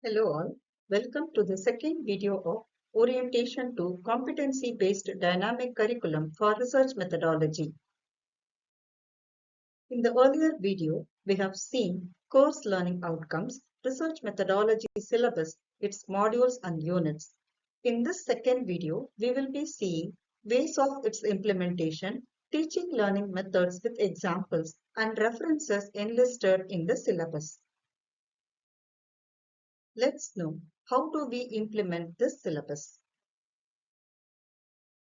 Hello all, welcome to the second video of Orientation to Competency-Based Dynamic Curriculum for Research Methodology. In the earlier video, we have seen course learning outcomes, research methodology syllabus, its modules and units. In this second video, we will be seeing ways of its implementation, teaching learning methods with examples and references enlisted in the syllabus. Let's know how do we implement this syllabus.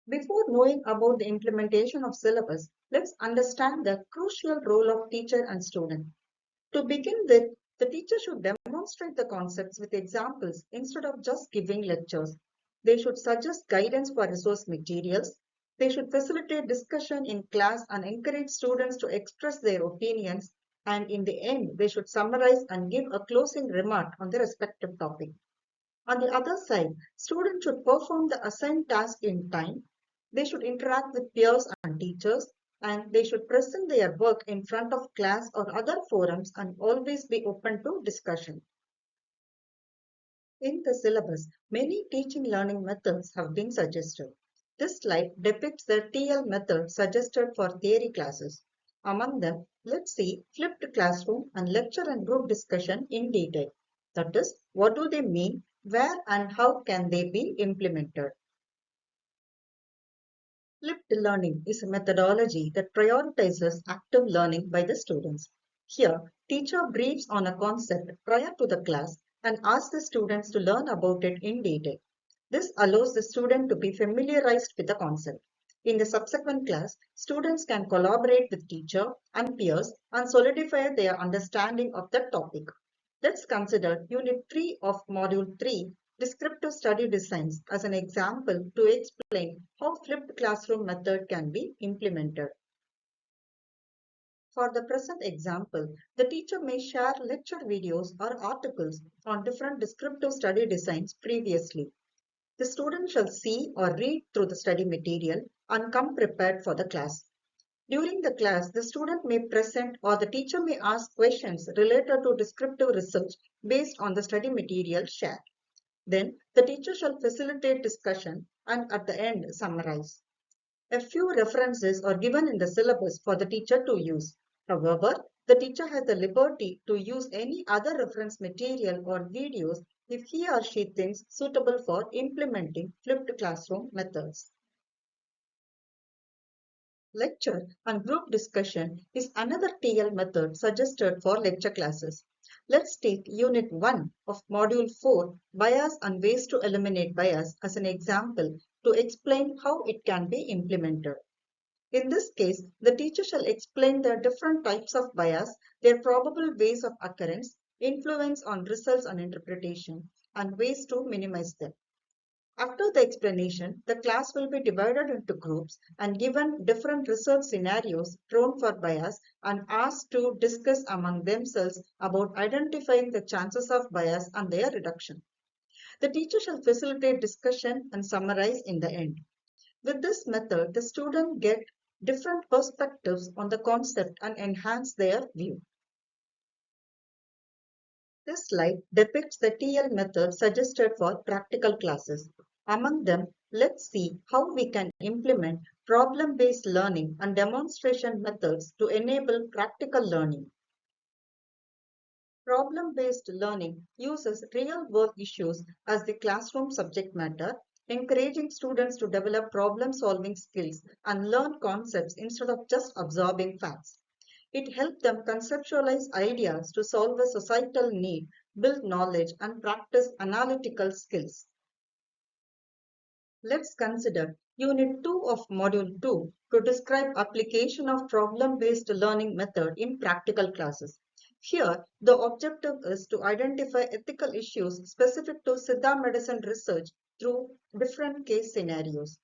Before knowing about the implementation of syllabus, let's understand the crucial role of teacher and student. To begin with, the teacher should demonstrate the concepts with examples instead of just giving lectures. They should suggest guidance for resource materials. They should facilitate discussion in class and encourage students to express their opinions. And in the end, they should summarize and give a closing remark on the respective topic. On the other side, students should perform the assigned task in time. They should interact with peers and teachers, and they should present their work in front of class or other forums and always be open to discussion. In the syllabus, many teaching learning methods have been suggested. This slide depicts the TL method suggested for theory classes. Among them, let's see flipped classroom and lecture and group discussion in detail. That is, what do they mean, where and how can they be implemented? Flipped learning is a methodology that prioritizes active learning by the students. Here, teacher briefs on a concept prior to the class and asks the students to learn about it in detail. This allows the student to be familiarized with the concept. In the subsequent class, students can collaborate with teacher and peers and solidify their understanding of the topic. Let's consider Unit 3 of Module 3, Descriptive Study Designs, as an example to explain how flipped classroom method can be implemented. For the present example, the teacher may share lecture videos or articles on different descriptive study designs previously. The student shall see or read through the study material and come prepared for the class. During the class, the student may present or the teacher may ask questions related to descriptive research based on the study material shared. Then, the teacher shall facilitate discussion and at the end summarize. A few references are given in the syllabus for the teacher to use. However, the teacher has the liberty to use any other reference material or videos if he or she thinks suitable for implementing flipped classroom methods. Lecture and group discussion is another TL method suggested for lecture classes. Let's take Unit 1 of Module 4, Bias and Ways to Eliminate Bias, as an example to explain how it can be implemented. In this case, the teacher shall explain the different types of bias, their probable ways of occurrence, influence on results and interpretation, and ways to minimize them. After the explanation, the class will be divided into groups and given different research scenarios thrown for bias and asked to discuss among themselves about identifying the chances of bias and their reduction. The teacher shall facilitate discussion and summarize in the end. With this method, the student get different perspectives on the concept and enhance their view. This slide depicts the TL method suggested for practical classes. Among them, let's see how we can implement problem-based learning and demonstration methods to enable practical learning. Problem-based learning uses real-world issues as the classroom subject matter, encouraging students to develop problem-solving skills and learn concepts instead of just absorbing facts. It helps them conceptualize ideas to solve a societal need, build knowledge, and practice analytical skills. Let's consider Unit 2 of Module 2 to describe application of problem-based learning method in practical classes. Here, the objective is to identify ethical issues specific to Siddha medicine research through different case scenarios.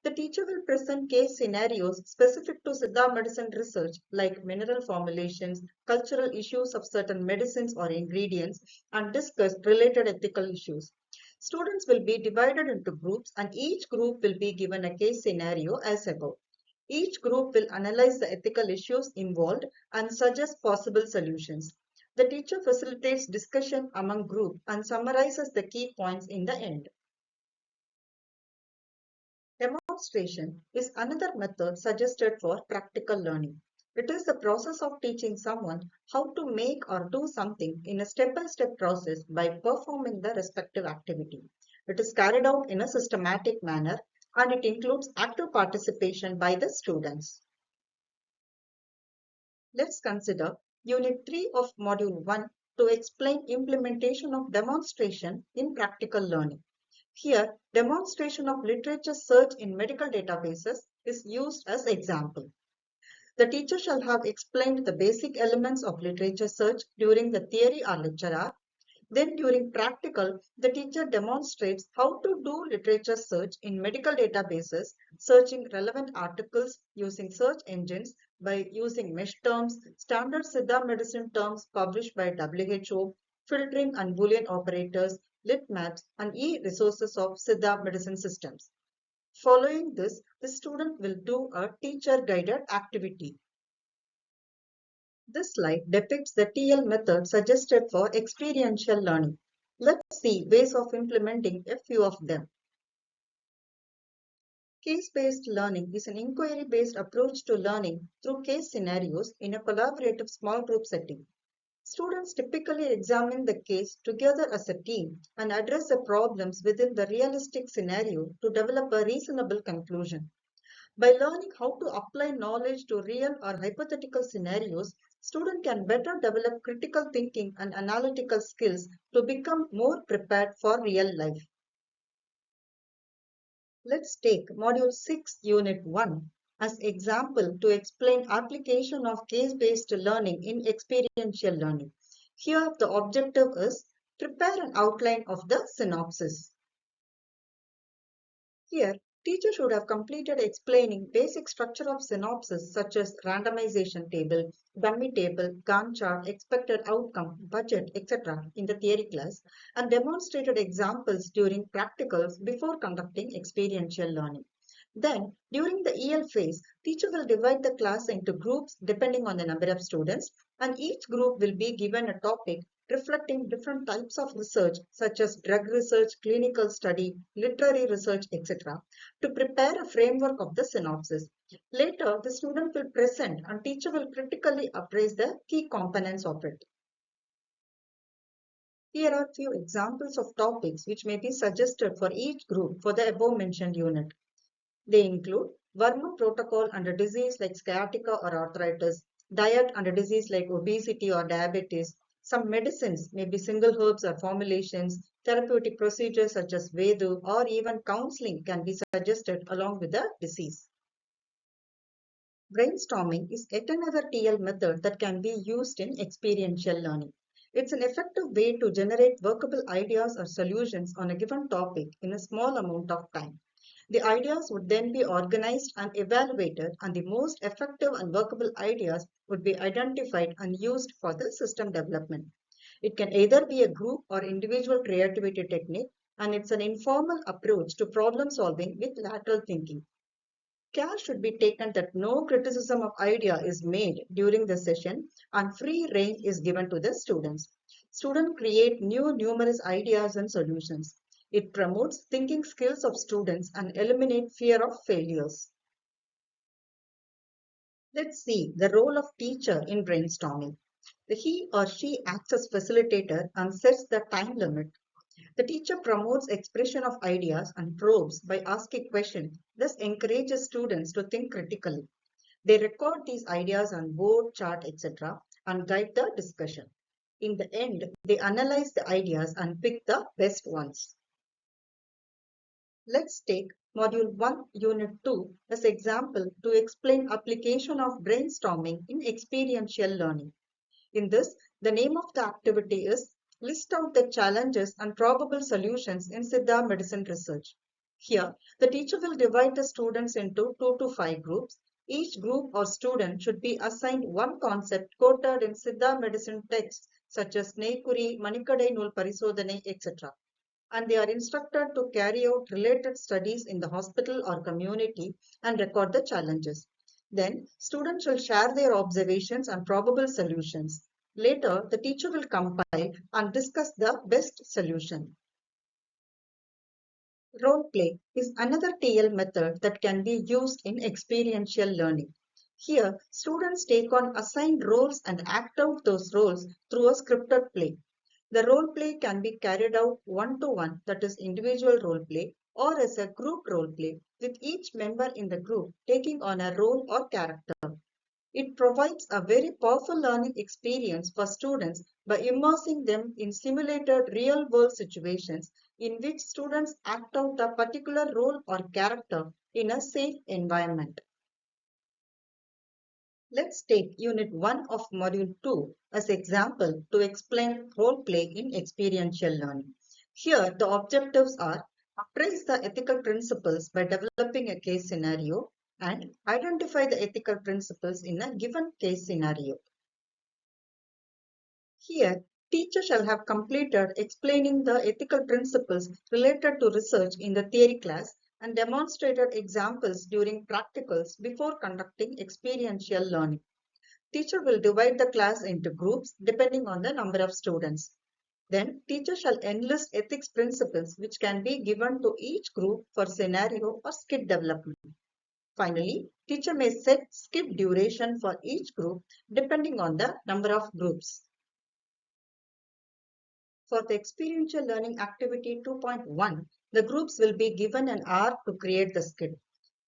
The teacher will present case scenarios specific to Siddha medicine research like mineral formulations, cultural issues of certain medicines or ingredients, and discuss related ethical issues. Students will be divided into groups and each group will be given a case scenario as above. Each group will analyze the ethical issues involved and suggest possible solutions. The teacher facilitates discussion among group and summarizes the key points in the end. Demonstration is another method suggested for practical learning. It is the process of teaching someone how to make or do something in a step-by-step process by performing the respective activity. It is carried out in a systematic manner and it includes active participation by the students. Let's consider Unit 3 of Module 1 to explain implementation of demonstration in practical learning. Here, demonstration of literature search in medical databases is used as example. The teacher shall have explained the basic elements of literature search during the theory or lecture hour. Then during practical, the teacher demonstrates how to do literature search in medical databases, searching relevant articles using search engines by using mesh terms, standard Siddha medicine terms published by WHO, filtering and Boolean operators, lit maps, and e-resources of Siddha medicine systems. Following this, the student will do a teacher-guided activity. This slide depicts the TL method suggested for experiential learning. Let's see ways of implementing a few of them. Case-based learning is an inquiry-based approach to learning through case scenarios in a collaborative small group setting. Students typically examine the case together as a team and address the problems within the realistic scenario to develop a reasonable conclusion. By learning how to apply knowledge to real or hypothetical scenarios, students can better develop critical thinking and analytical skills to become more prepared for real life. Let's take Module 6, Unit 1 as example to explain application of case-based learning in experiential learning. Here, the objective is prepare an outline of the synopsis. Here, teacher should have completed explaining basic structure of synopsis such as randomization table, dummy table, Gantt chart, expected outcome, budget, etc. in the theory class and demonstrated examples during practicals before conducting experiential learning. Then, during the EL phase, teacher will divide the class into groups depending on the number of students and each group will be given a topic reflecting different types of research such as drug research, clinical study, literary research, etc. to prepare a framework of the synopsis. Later, the student will present and teacher will critically appraise the key components of it. Here are few examples of topics which may be suggested for each group for the above mentioned unit. They include Verma protocol under disease like sciatica or arthritis, diet under disease like obesity or diabetes, some medicines, maybe single herbs or formulations, therapeutic procedures such as Vedu, or even counseling can be suggested along with the disease. Brainstorming is yet another TL method that can be used in experiential learning. It's an effective way to generate workable ideas or solutions on a given topic in a small amount of time. The ideas would then be organized and evaluated, and the most effective and workable ideas would be identified and used for the system development. It can either be a group or individual creativity technique, and it's an informal approach to problem solving with lateral thinking. Care should be taken that no criticism of idea is made during the session and free rein is given to the students. Students create new numerous ideas and solutions. It promotes thinking skills of students and eliminates fear of failures. Let's see the role of teacher in brainstorming. He or she acts as facilitator and sets the time limit. The teacher promotes expression of ideas and probes by asking questions, thus encourages students to think critically. They record these ideas on board, chart, etc. and guide the discussion. In the end, they analyze the ideas and pick the best ones. Let's take Module 1, Unit 2 as example to explain application of brainstorming in experiential learning. In this, the name of the activity is list out the challenges and probable solutions in Siddha medicine research. Here, the teacher will divide the students into 2 to 5 groups. Each group or student should be assigned one concept quoted in Siddha medicine texts such as Neikuri, Manikadai Nul Parisodhanai, etc. And they are instructed to carry out related studies in the hospital or community and record the challenges. Then, students will share their observations and probable solutions. Later, the teacher will compile and discuss the best solution. Role play is another TL method that can be used in experiential learning. Here, students take on assigned roles and act out those roles through a scripted play. The role play can be carried out one-to-one, that is individual role play, or as a group role play, with each member in the group taking on a role or character. It provides a very powerful learning experience for students by immersing them in simulated real-world situations in which students act out a particular role or character in a safe environment. Let's take Unit 1 of Module 2 as example to explain role play in experiential learning. Here, the objectives are appraise the ethical principles by developing a case scenario and identify the ethical principles in a given case scenario. Here, teacher shall have completed explaining the ethical principles related to research in the theory class and demonstrated examples during practicals before conducting experiential learning. Teacher will divide the class into groups depending on the number of students. Then, teacher shall enlist ethics principles which can be given to each group for scenario or skit development. Finally, teacher may set skit duration for each group depending on the number of groups. For the experiential learning activity 2.1, the groups will be given an hour to create the skit.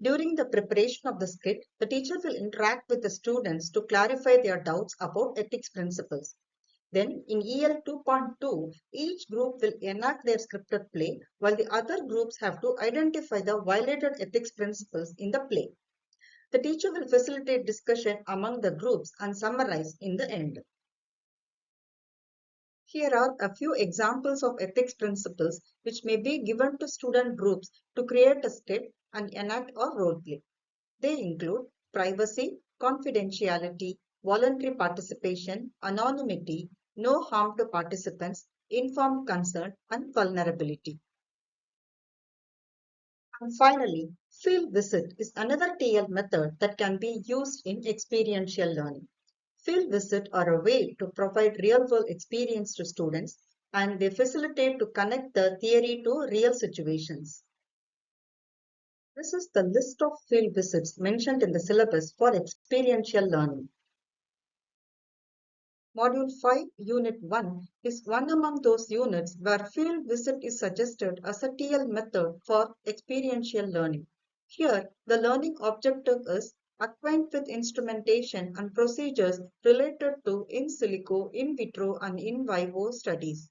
During the preparation of the skit, the teacher will interact with the students to clarify their doubts about ethics principles. Then in EL 2.2, each group will enact their scripted play while the other groups have to identify the violated ethics principles in the play. The teacher will facilitate discussion among the groups and summarize in the end. Here are a few examples of ethics principles which may be given to student groups to create a skit and enact or role play. They include privacy, confidentiality, voluntary participation, anonymity, no harm to participants, informed consent, and vulnerability. And finally, field visit is another TL method that can be used in experiential learning. Field visit are a way to provide real-world experience to students, and they facilitate to connect the theory to real situations. This is the list of field visits mentioned in the syllabus for experiential learning. Module 5, Unit 1 is one among those units where field visit is suggested as a TL method for experiential learning. Here, the learning objective is acquaint with instrumentation and procedures related to in silico, in vitro, and in vivo studies.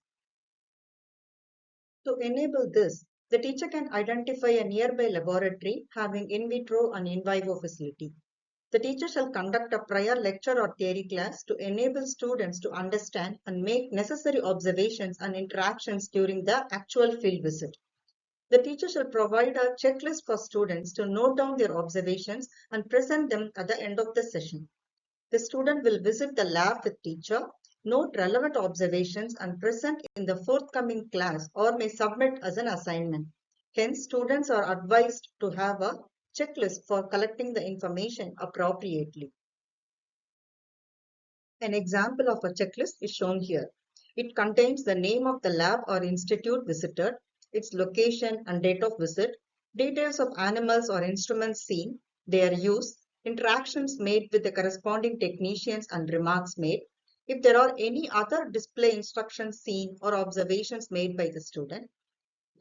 To enable this, the teacher can identify a nearby laboratory having in vitro and in vivo facility. The teacher shall conduct a prior lecture or theory class to enable students to understand and make necessary observations and interactions during the actual field visit. The teacher shall provide a checklist for students to note down their observations and present them at the end of the session. The student will visit the lab with teacher, note relevant observations and present in the forthcoming class or may submit as an assignment. Hence, students are advised to have a checklist for collecting the information appropriately. An example of a checklist is shown here. It contains the name of the lab or institute visited, its location and date of visit, details of animals or instruments seen, their use, interactions made with the corresponding technicians and remarks made, if there are any other display instructions seen or observations made by the student.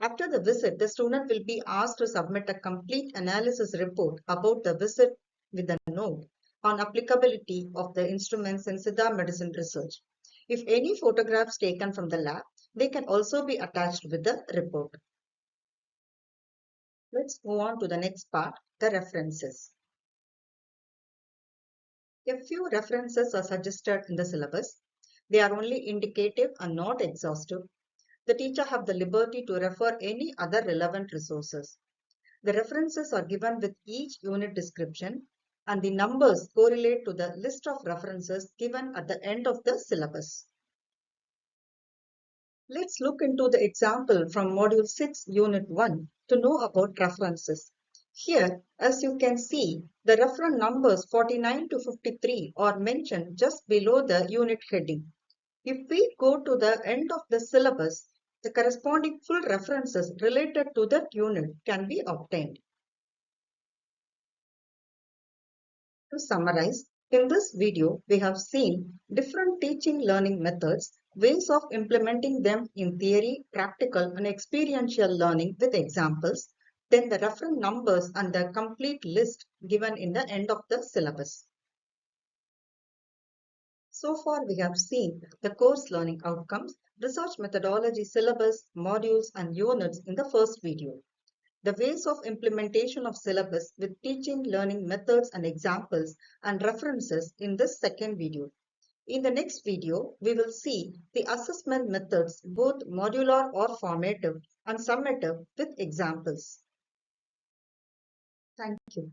After the visit, the student will be asked to submit a complete analysis report about the visit with a note on applicability of the instruments in Siddha medicine research. If any photographs taken from the lab, they can also be attached with the report. Let's move on to the next part, the references. A few references are suggested in the syllabus. They are only indicative and not exhaustive. The teacher have the liberty to refer any other relevant resources. The references are given with each unit description and the numbers correlate to the list of references given at the end of the syllabus. Let's look into the example from Module 6, Unit 1 to know about references. Here, as you can see, the reference numbers 49 to 53 are mentioned just below the unit heading. If we go to the end of the syllabus, the corresponding full references related to that unit can be obtained. To summarize, in this video, we have seen different teaching learning methods, ways of implementing them in theory, practical, and experiential learning with examples, then the reference numbers and the complete list given in the end of the syllabus. So far, we have seen the course learning outcomes, research methodology syllabus, modules, and units in the first video. The ways of implementation of syllabus with teaching learning methods and examples and references in this second video. In the next video, we will see the assessment methods, both modular or formative and summative with examples. Thank you.